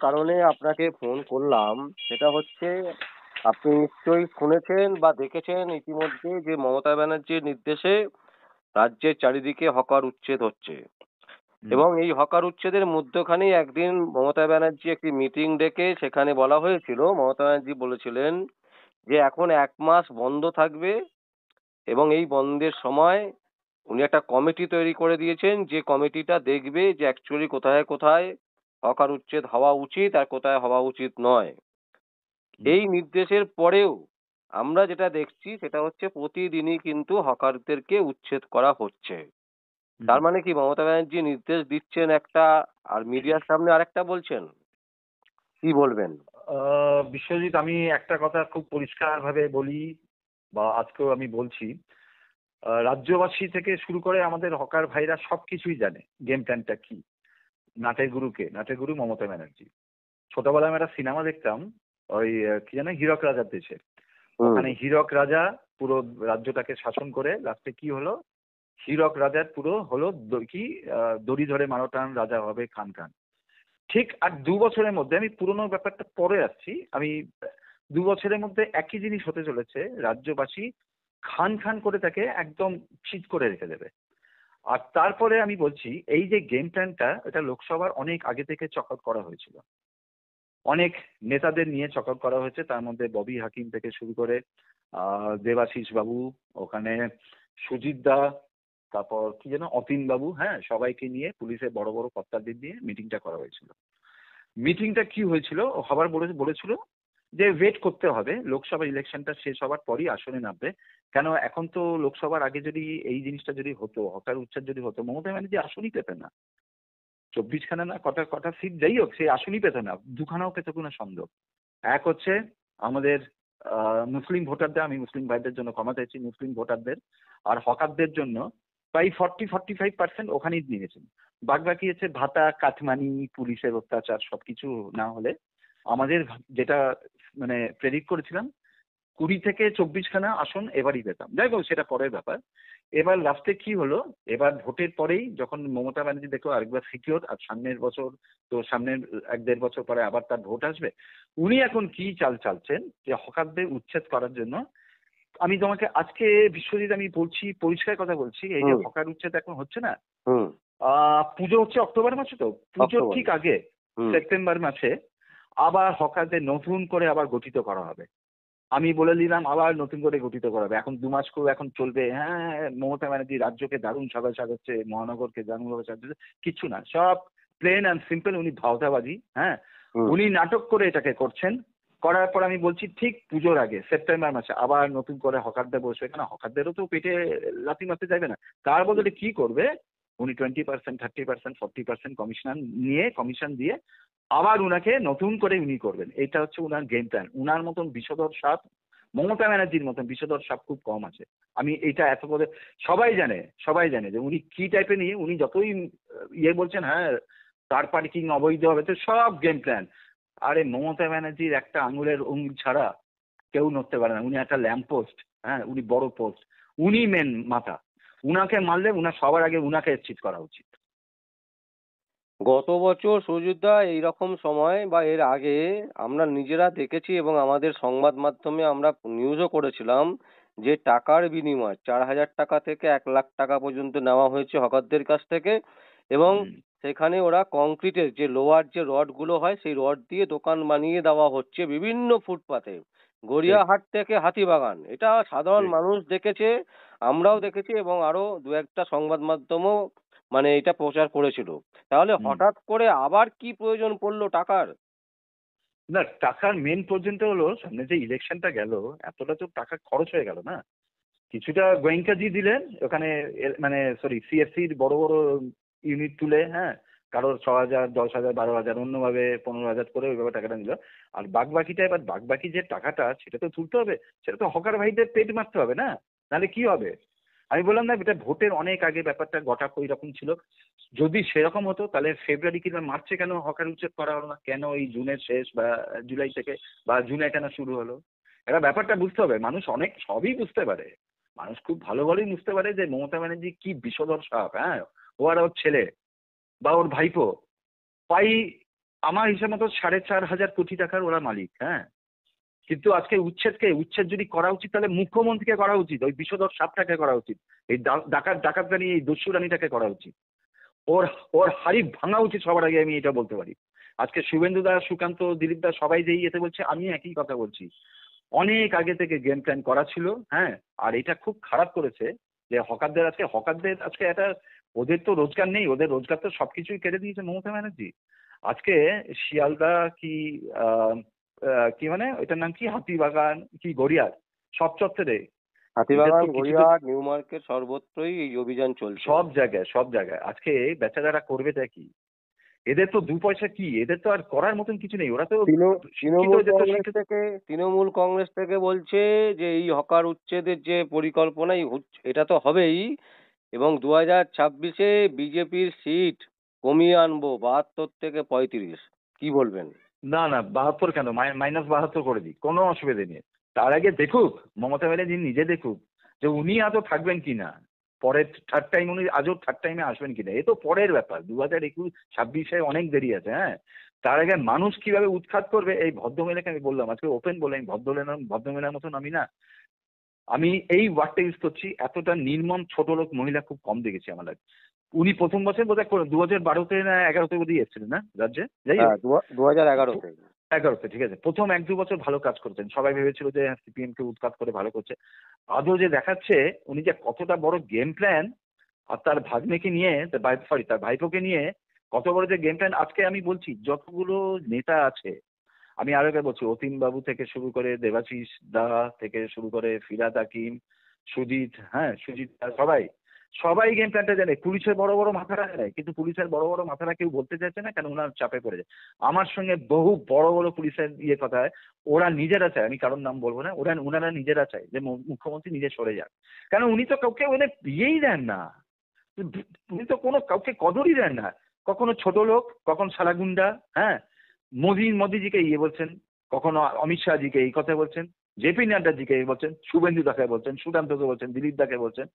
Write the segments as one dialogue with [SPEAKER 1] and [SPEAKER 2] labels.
[SPEAKER 1] কারণে আপনাকে ফোন করলাম, সেটা হচ্ছে আপনি নিশ্চয়ই শুনেছেন বা দেখেছেন ইতিমধ্যে যে মমতা ব্যানার্জির নির্দেশে রাজ্যের চারিদিকে হকার উচ্ছেদ হচ্ছে।
[SPEAKER 2] হুম,
[SPEAKER 1] এবং এই হকার উচ্ছেদের মধ্যখানেই একদিন মমতা ব্যানার্জি একটি মিটিং ডেকে সেখানে বলা হয়েছিল, মমতা ব্যানার্জি বলেছিলেন যে এখন 1 মাস বন্ধ থাকবে এবং এই বন্ধের সময় উনি একটা কমিটি তৈরি করে দিয়েছেন, যে কমিটিটা দেখবে যে অ্যাকচুয়ালি কোথায় কোথায় হকার উচ্ছেদ হওয়া উচিত আর কোথায় হওয়া উচিত নয়।
[SPEAKER 2] হুম,
[SPEAKER 1] এই নির্দেশের পরেও আমরা যেটা দেখছি সেটা হচ্ছে প্রতিদিনই কিন্তু হকারদেরকে উচ্ছেদ করা হচ্ছে।
[SPEAKER 2] হুম।
[SPEAKER 1] তার মানে কি মমতা ব্যানার্জি নির্দেশ দিচ্ছেন একটা আর মিডিয়ার সামনে আরেকটা বলছেন? কি বলবেন?
[SPEAKER 2] বিশ্বজিৎ, আমি একটা কথা খুব পরিষ্কারভাবে বলি, বা আজকেও আমি বলছি। রাজ্যবাসী থেকে শুরু করে আমাদের হকার ভাইরা সবকিছুই জানে গেম প্ল্যানটা কি। নাটের গুরুকে, নাটের গুরু মমতা ব্যানার্জি। ছোটবেলায় আমি একটা সিনেমা দেখতাম, ওই কি জানে, হীরক রাজার দেশে।
[SPEAKER 1] হুম,
[SPEAKER 2] ওখানে হীরক রাজা পুরো রাজ্যটাকে শাসন করে লাস্টে কি হলো, হীরক রাজার পুরো হলো কি, দড়ি ধরে মারোটান রাজা হবে খান খান। ঠিক আর ২ বছরের মধ্যে, আমি পুরোনো ব্যাপারটা পরে আসছি, আমি ২ বছরের মধ্যে একই জিনিস হতে চলেছে। রাজ্যবাসী খান খান করে তাকে একদম চিৎ করে রেখে দেবে। আর তারপরে আমি বলছি, এই যে গেম প্ল্যানটা, এটা লোকসভার অনেক আগে থেকে চকআউট করা হয়েছিল। অনেক নেতাদের নিয়ে চকআউট করা হয়েছে, তার মধ্যে ববি হাকিম থেকে শুরু করে দেবাশিস বাবু, ওখানে সুজিত দা, তারপর কি যেন অতীন বাবু, হ্যাঁ, সবাইকে নিয়ে পুলিশের বড় বড় কর্তাদের দিয়ে মিটিংটা করা হয়েছিল। মিটিংটা কি হয়েছিল, হবার বলেছিল যে ওয়েট করতে হবে, লোকসভা ইলেকশনটা শেষ হবার পরই আসনে নামবে। কেন, এখন তো লোকসভার আগে যদি এই জিনিসটা যদি হতো, হকার উচ্ছেদ যদি হতো, মমতা ব্যানার্জি আসনই পেতেন না। ২৪খানা না কটা কটা সিট যাই হোক, সে আসনই পেত না, দুখানাও পেত কিনা সন্দেহ। এক হচ্ছে আমাদের মুসলিম ভোটারদের, আমি মুসলিম ভাইদের জন্য ক্ষমা চাইছি, মুসলিম ভোটারদের আর হকারদের জন্য প্রায় 40-45% ওখানেই নিয়েছেন। বাদ বাকি হচ্ছে ভাতা, কাটমানি, পুলিশের অত্যাচার সবকিছু না হলে আমাদের যেটা মানে প্রেডিক্ট করেছিলাম, 20 থেকে 24খানা আসন এবারই পেতাম। যাই হোক, সেটা পরের ব্যাপার। এবার লাস্টে কি হলো, এবার ভোটের পরেই যখন মমতা ব্যানার্জি দেখলো আরেকবার সিকিওর, আর সামনের বছর, তো সামনের 1-1.5 বছর পরে আবার তার ভোট আসবে, উনি এখন কি চাল চালছেন যে হকারদের উচ্ছেদ করার জন্য। আমি তোমাকে আজকে, বিশ্বজিৎ, আমি বলছি, পরিষ্কার কথা বলছি, এই যে
[SPEAKER 1] হুম,
[SPEAKER 2] হকার উচ্ছেদ এখন হচ্ছে না,
[SPEAKER 1] হুম।
[SPEAKER 2] পুজো হচ্ছে অক্টোবর মাসে, তো পুজোর
[SPEAKER 1] অক্টোবর।
[SPEAKER 2] ঠিক আগে
[SPEAKER 1] হুম।
[SPEAKER 2] সেপ্টেম্বর মাসে আবার হকারদের নতুন করে আবার গঠিত করা হবে। আমি বলে দিলাম, আবার নতুন করে গঠিত করা হবে। এখন 2 মাস করে এখন চলবে, হ্যাঁ, মমতা ব্যানার্জি রাজ্যকে দারুণ সাজাচ্ছে, মহানগরকে দারুণভাবে সাজাচ্ছে। কিচ্ছু না, সব প্লেন অ্যান্ড সিম্পল, উনি ভাওতাবাজি, হ্যাঁ,
[SPEAKER 1] হুম।
[SPEAKER 2] উনি নাটক করে এটাকে করছেন। করার পর আমি বলছি ঠিক পুজোর আগে সেপ্টেম্বর মাসে আবার নতুন করে হকারদের বসবে, কেন হকারদেরও তো পেটে লাথি মারতে যাবে না। তার বদলে কি করবে, উনি 20%, 30%, 40% কমিশন নিয়ে, কমিশন দিয়ে আবার উনাকে নতুন করে উনি করবেন। এটা হচ্ছে উনার গেম প্ল্যান। উনার মতন বিষধর সাপ, মমতা ব্যানার্জির মতন বিষধর সাপ খুব কম আছে। আমি এটা এত করে, সবাই জানে, সবাই জানে যে উনি কি টাইপের, নিয়ে উনি যতই ইয়ে বলছেন, হ্যাঁ, কার পার্কিং অবৈধ হবে, তো সব গেম প্ল্যান। আরে মমতা ব্যানার্জির একটা আঙুলের অঙ্গুল ছাড়া কেউ নড়তে পারে না। উনি একটা ল্যাম্প পোস্ট, হ্যাঁ, উনি বড় পোস্ট, উনি মেন মাথা। উনাকে মারলে উনার সবার আগে উনাকে চিৎ করা উচিত।
[SPEAKER 1] গত বছর সুজিতদা এইরকম সময় বা এর আগে আমরা নিজেরা দেখেছি এবং আমাদের সংবাদ মাধ্যমে আমরা নিউজও করেছিলাম যে টাকার বিনিময় 4,000 টাকা থেকে 1 লাখ টাকা পর্যন্ত নেওয়া হয়েছে হকারদের কাছ থেকে। এবং
[SPEAKER 2] হুম,
[SPEAKER 1] সেখানে ওরা কংক্রিটের যে লোহার যে রডগুলো হয় সেই রড দিয়ে দোকান বানিয়ে দেওয়া হচ্ছে বিভিন্ন ফুটপাতে,
[SPEAKER 2] ঠিক,
[SPEAKER 1] গড়িয়াহাট থেকে হাতিবাগান। এটা সাধারণ
[SPEAKER 2] ঠিক।
[SPEAKER 1] মানুষ দেখেছে, আমরাও দেখেছি এবং আরো দু একটা সংবাদ মাধ্যমও মানে এটা প্রচার করেছিল। তাহলে
[SPEAKER 2] হুম।
[SPEAKER 1] হঠাৎ করে আবার কি প্রয়োজন পড়লো টাকার?
[SPEAKER 2] না, টাকার মেন পর্যন্ত হলো সামনে যে ইলেকশনটা গেল, এতটা তো টাকা খরচ হয়ে গেল না। কিছুটা গোয়েঙ্কাজি দিলেন ওখানে, মানে সরি, সিএফসির বড় বড় ইউনিট তুলে, হ্যাঁ, কারোর 6,000, 10,000, 12,000, অন্যভাবে 15,000 করে ওইভাবে টাকাটা নিল। আর বাদ বাকিটা, এবার বাদ বাকি যে টাকাটা, সেটা তো তুলতে হবে। সেটা তো হকার ভাইদের পেট মারতে হবে না, নাহলে কি হবে। আমি বললাম না, এটা ভোটের অনেক আগে ব্যাপারটা গোটা ওই রকম ছিল। যদি সেরকম হতো তাহলে ফেব্রুয়ারি কিংবা মার্চে কেন হকার উচ্ছেদ করা হলো না, কেন এই জুনের শেষ বা জুলাই থেকে বা জুনে কেন শুরু হলো। এরা ব্যাপারটা বুঝতে হবে, মানুষ অনেক সবই বুঝতে পারে। মানুষ খুব ভালো ভালোই বুঝতে পারে যে মমতা ব্যানার্জি কি বিষধর সাপ, হ্যাঁ। ও আর ওর ছেলে বা ওর ভাইপো প্রায় আমার হিসাব মতো 4,500 কোটি টাকার ওরা মালিক। হ্যাঁ, কিন্তু আজকে উচ্ছেদ যদি করা উচিত তাহলে মুখ্যমন্ত্রীকে করা উচিত, ওই বিষধর সাপটাকে করা উচিত, এই ডাকাতরানি এই দস্যু রানীটাকে করা উচিত। ওর ওর হাড়ি ভাঙা উচিত সবার আগে, আমি এটা বলতে পারি। আজকে শুভেন্দু দা, সুকান্ত, দিলীপ দা সবাই যেই এতে বলছে, আমি একই কথা বলছি। অনেক আগে থেকে গেম প্ল্যান করা ছিল। হ্যাঁ, আর এটা খুব খারাপ করেছে যে হকারদের আজকে একটা, ওদের তো রোজগার নেই, ওদের রোজগার তো সবকিছুই কেড়ে দিয়েছে মমতা ব্যানার্জি। আজকে শিয়ালদা কি আহ কি মানে ওইটার নাম কি, হাতিবাগান কি গড়িয়ার, সব চত্বরে এদের
[SPEAKER 1] হাতিবাগান,
[SPEAKER 2] তো কিছু তো,
[SPEAKER 1] গড়িয়াহাট, নিউ মার্কেট সর্বত্রই এই অভিযান চলছে।
[SPEAKER 2] সব জায়গায় আজকে বেচারারা করবেটা কি? এদের তো 2 পয়সা কি, এদের তো আর করার মতন কিছু নেই, ওরা তো শিক্ষিত,
[SPEAKER 1] তৃণমূল
[SPEAKER 2] এদের তো
[SPEAKER 1] কংগ্রেস
[SPEAKER 2] শিক্ষিত।
[SPEAKER 1] থেকে তৃণমূল কংগ্রেস থেকে বলছে যে এই হকার উচ্ছেদের যে পরিকল্পনা এটা তো হবেই, এবং 2026-এ বিজেপির সিট কমিয়ে আনবো 72 থেকে 35। কি বলবেন?
[SPEAKER 2] না না, 72 কেন, -72 করে দিই, কোনো অসুবিধে নেই। তার আগে দেখুক মমতা ব্যানার্জি, নিজে দেখুক যে উনি আদৌ থাকবেন কিনা, পরের থার্ড টাইম উনি আজও থার্ড টাইমে আসবেন কিনা, এ তো পরের ব্যাপার। 2021-26-এ অনেক দেরি আছে। হ্যাঁ, তার আগে মানুষ কিভাবে উৎখাত করবে, এই ভদ্রমহিলাকে আমি বললাম আজকে ওপেন বলে, আমি ভদ্রমহিলার মতন আমি এই ওয়ার্ডটা ইউজ করছি, এতটা নির্মম ছোট লোক মহিলা খুব কম দেখেছি আমার লাইফে। উনি প্রথম বছর বোধহয় 2012-তে না 2011-তে বোধহয় এসেছিলেন না রাজ্যে, যাই
[SPEAKER 1] হ্যাঁ,
[SPEAKER 2] হোক।
[SPEAKER 1] 2011-তে।
[SPEAKER 2] 11-তে, ঠিক আছে, প্রথম 1-2 বছর ভালো কাজ করেছেন, সবাই ভেবেছিল যে সিপিএম কে উৎখাত করে ভালো করছে। আদৌ যে দেখাচ্ছে উনি যে কতটা বড় গেম প্ল্যান, আর তার ভাগ্নেকে নিয়ে, তার ভাইপোকে নিয়ে কত বড় যে গেম প্ল্যান। আজকে আমি বলছি যতগুলো নেতা আছে, আমি আরো একবার বলছি, অতীন বাবু থেকে শুরু করে দেবাশিস দা থেকে শুরু করে ফিরাদ হাকিম, সুজিত, হ্যাঁ সুজিত দা, সবাই সবাই গেম প্ল্যানটা জানে। পুলিশের বড় বড় মাথারা জানে, কিন্তু পুলিশের বড় বড় মাথারা কেউ বলতে চাইছে না, কেন ওনার চাপে পড়ে যায়। আমার সঙ্গে বহু বড় বড় পুলিশের কথা হয়, ওরা নিজেরা চায়, আমি কারোর নাম বলবো না, ওনারা নিজেরা চায় যে মুখ্যমন্ত্রী নিজে সরে যাক। কারণ উনি তো কাউকে ওদের ইয়েই দেন না, উনি তো কোনো কাউকে কদরই দেন না। কখনো ছোট লোক, কখন সালাগুন্ডা। হ্যাঁ, মোদিজিকে ইয়ে বলছেন, কখনো অমিত শাহজিকে এই কথা বলছেন, জেপি নাড্ডাজিকে এই বলছেন, শুভেন্দু দাকে বলছেন, সুকান্তকে বলছেন, দিলীপ দাকে বলছেন।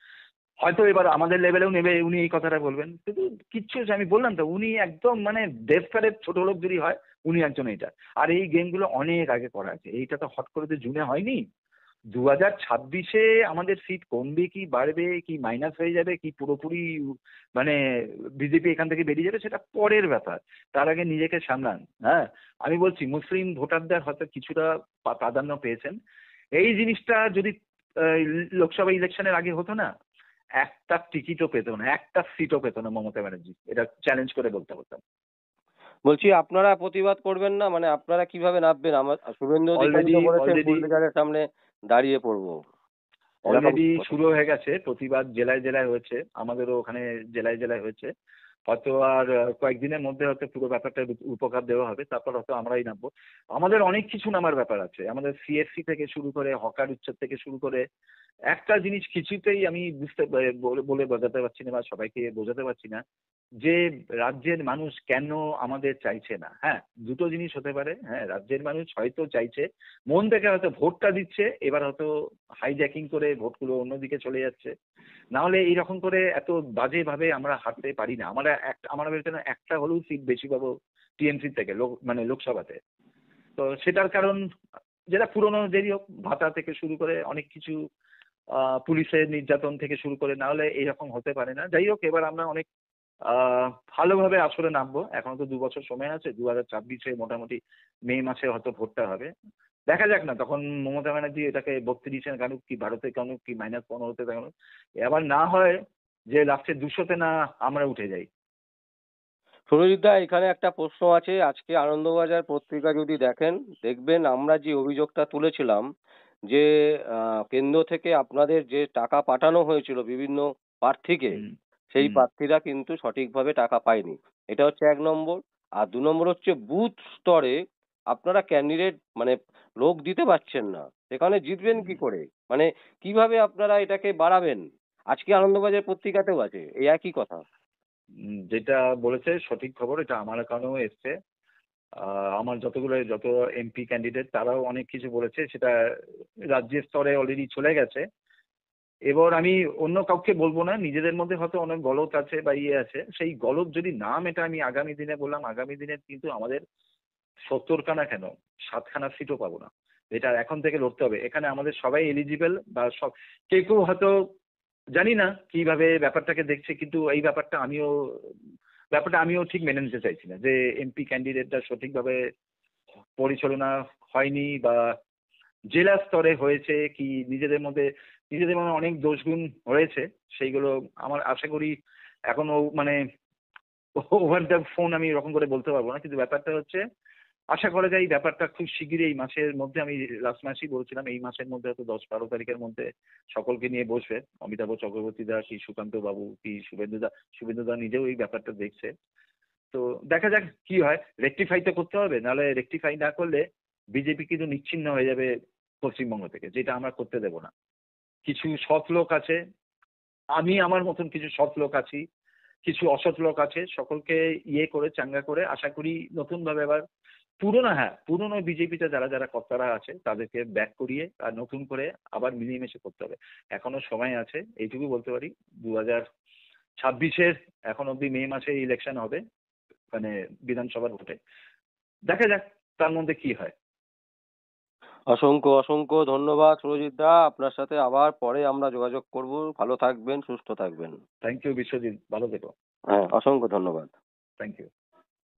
[SPEAKER 2] হয়তো এবার আমাদের লেভেলেও নেবে, উনি এই কথাটা বলবেন, কিন্তু কিচ্ছু আমি বললাম তো, উনি একদম মানে দেবকারের ছোট লোক যদি হয়, উনি একজন এটা। আর এই গেমগুলো অনেক আগে করা আছে, এইটা তো হট করে তো জুনে হয়নি। 2026-এ আমাদের সিট কমবে কি বাড়বে, কি মাইনাস হয়ে যাবে, কি পুরোপুরি মানে বিজেপি এখান থেকে বেরিয়ে যাবে, সেটা পরের ব্যাপার। তার আগে নিজেকে সামলান। হ্যাঁ, আমি বলছি মুসলিম ভোটারদের হয়তো কিছুটা প্রাধান্য পেয়েছেন। এই জিনিসটা যদি লোকসভা ইলেকশনের আগে হতো না, একটা টিকিটও পেত না, একটা সিটও পেত না মমতা ব্যানার্জি, এটা চ্যালেঞ্জ করে বলতে পারতাম।
[SPEAKER 1] বলছি, আপনারা প্রতিবাদ করবেন না? মানে আপনারা কিভাবে নামবেন? আমার শুভেন্দু অধিকারী
[SPEAKER 2] অলরেডি
[SPEAKER 1] তো বলেছেন
[SPEAKER 2] অলরেডি
[SPEAKER 1] পুলিশের সামনে দাঁড়িয়ে পড়বো, এরকম
[SPEAKER 2] অলরেডি
[SPEAKER 1] কথা।
[SPEAKER 2] শুরু হয়ে গেছে, প্রতিবাদ জেলায় জেলায় হয়েছে, আমাদেরও ওখানে জেলায় জেলায় হয়েছে। হয়তো আর কয়েকদিনের মধ্যে হয়তো পুরো ব্যাপারটা উপকার দেওয়া হবে, তারপর হয়তো আমরাই নামবো। আমাদের অনেক কিছু নামার ব্যাপার আছে, আমাদের সিএসসি থেকে শুরু করে হকার উচ্ছেদ থেকে শুরু করে একটা জিনিস কিছুতেই আমি বলে বোঝাতে পারছি না, বা সবাইকে বোঝাতে পারছি না যে রাজ্যের মানুষ কেন আমাদের চাইছে না। হ্যাঁ, দুটো জিনিস হতে পারে। হ্যাঁ, রাজ্যের মানুষ হয়তো চাইছে, মন থেকে হয়তো ভোটটা দিচ্ছে, এবার হয়তো হাইজ্যাকিং করে ভোটগুলো অন্যদিকে চলে যাচ্ছে। না হলে এইরকম করে এত বাজে ভাবে আমরা হারতে পারি না। আমরা ভেবেছিলাম একটা হলেও সিট বেশি পাবো টিএমসি থেকে, মানে লোকসভাতে। তো সেটার কারণ যেটা পুরনো, যেই হোক, ভাতা থেকে শুরু করে অনেক কিছু, পুলিশের নির্যাতন থেকে শুরু করে, না হলে এইরকম হতে পারে না। যাই হোক, এবার আমরা অনেক ভালোভাবে আসরে নামবো। এখনো তো 2 বছর সময় আছে, 2026-এ মোটামুটি মে মাসে হয়তো ভোটটা হবে। দেখা যাক না, তখন মমতা ব্যানার্জি এটাকে 32-এ কানুক কি 12-তে কানুক কি -15-তে কানুক, এবার না হয় যে লাস্টে 200-তে না আমরা উঠে যাই।
[SPEAKER 1] সুরজিৎদা, এখানে একটা প্রশ্ন আছে। আজকে আনন্দবাজার পত্রিকা যদি দেখেন, দেখবেন আমরা যে অভিযোগটা তুলেছিলাম যে কেন্দ্র থেকে আপনাদের যে টাকা পাঠানো হয়েছিল বিভিন্ন প্রার্থীকে,
[SPEAKER 2] হুম
[SPEAKER 1] সেই
[SPEAKER 2] হুম
[SPEAKER 1] প্রার্থীরা কিন্তু সঠিকভাবে টাকা পায়নি। এটা হচ্ছে 1 নম্বর। আর 2 নম্বর হচ্ছে বুথ স্তরে আপনারা ক্যান্ডিডেট মানে লোক দিতে পারছেন না, সেখানে জিতবেন কি
[SPEAKER 2] হুম।
[SPEAKER 1] করে? মানে কিভাবে আপনারা এটাকে বাড়াবেন? আজকে আনন্দবাজার পত্রিকাতেও আছে এই একই কথা।
[SPEAKER 2] যেটা বলেছে সঠিক খবর, এটা আমার কানেও এসছে। আমার যত এমপি ক্যান্ডিডেট তারাও অনেক কিছু বলেছে, সেটা রাজ্যের স্তরে অলরেডি চলে গেছে। এবার আমি অন্য কাউকে বলবো না, নিজেদের মধ্যে হয়তো অনেক গলদ আছে বা ইয়ে আছে, সেই গলদ যদি না মেটা, আমি আগামী দিনে বললাম, আগামী দিনে কিন্তু আমাদের 70খানা কেন 7খানা সিটও পাবো না। এটা এখন থেকে লড়তে হবে। এখানে আমাদের সবাই এলিজিবল, বা সব, কেউ কেউ হয়তো জানি না কিভাবে ব্যাপারটাকে দেখছে, কিন্তু এই ব্যাপারটা আমিও ঠিক মেনে নিতে চাইছি না যে এমপি ক্যান্ডিডেটটা সঠিকভাবে পরিচালনা হয়নি, বা জেলা স্তরে হয়েছে কি, নিজেদের মধ্যে অনেক দোষগুণ হয়েছে। সেইগুলো আমার আশা করি এখনো মানে ওভার দ্য ফোন আমি এরকম করে বলতে পারবো না, কিন্তু ব্যাপারটা হচ্ছে আশা করা যায় এই ব্যাপারটা খুব শিগগিরই এই মাসের মধ্যে, আমি লাস্ট মাসেই বলছিলাম এই মাসের মধ্যে হয়তো 10-12 তারিখের মধ্যে সকলকে নিয়ে বসবে। অমিতাভ চক্রবর্তী দা কি সুকান্ত বাবু কি শুভেন্দু দা নিজেও এই ব্যাপারটা দেখছে। তো দেখা যাক কি হয়। রেকটিফাই তো করতে হবে, নাহলে রেকটিফাই না করলে বিজেপি কিন্তু নিচ্ছিন্ন হয়ে যাবে পশ্চিমবঙ্গ থেকে, যেটা আমরা করতে দেবো না। কিছু সৎ লোক আছে, আমি আমার মতন কিছু সৎ লোক আছি, কিছু অসৎ লোক আছে, সকলকে ইয়ে করে চাঙ্গা করে আশা করি নতুন ভাবে আবার পুরনো বিজেপিতে যারা যারা কর্তারা আছে তাদেরকে ব্যাক করিয়ে আর নতুন করে আবার মিলেমিশে করতে হবে। এখনো সময় আছে, এইটুকু বলতে পারি। 2026-এর এখন অব্দি মে মাসে ইলেকশন হবে, মানে বিধানসভার ভোটে। দেখা যাক তার মধ্যে কি হয়।
[SPEAKER 1] অসংখ্য অসংখ্য ধন্যবাদ সুরজিৎ দা, আপনার সাথে আবার পরে আমরা যোগাযোগ করব। ভালো থাকবেন, সুস্থ থাকবেন।
[SPEAKER 2] থ্যাংক ইউ বিশ্বজিৎ, ভালো থেকো।
[SPEAKER 1] হ্যাঁ, অসংখ্য ধন্যবাদ।
[SPEAKER 2] Thank you.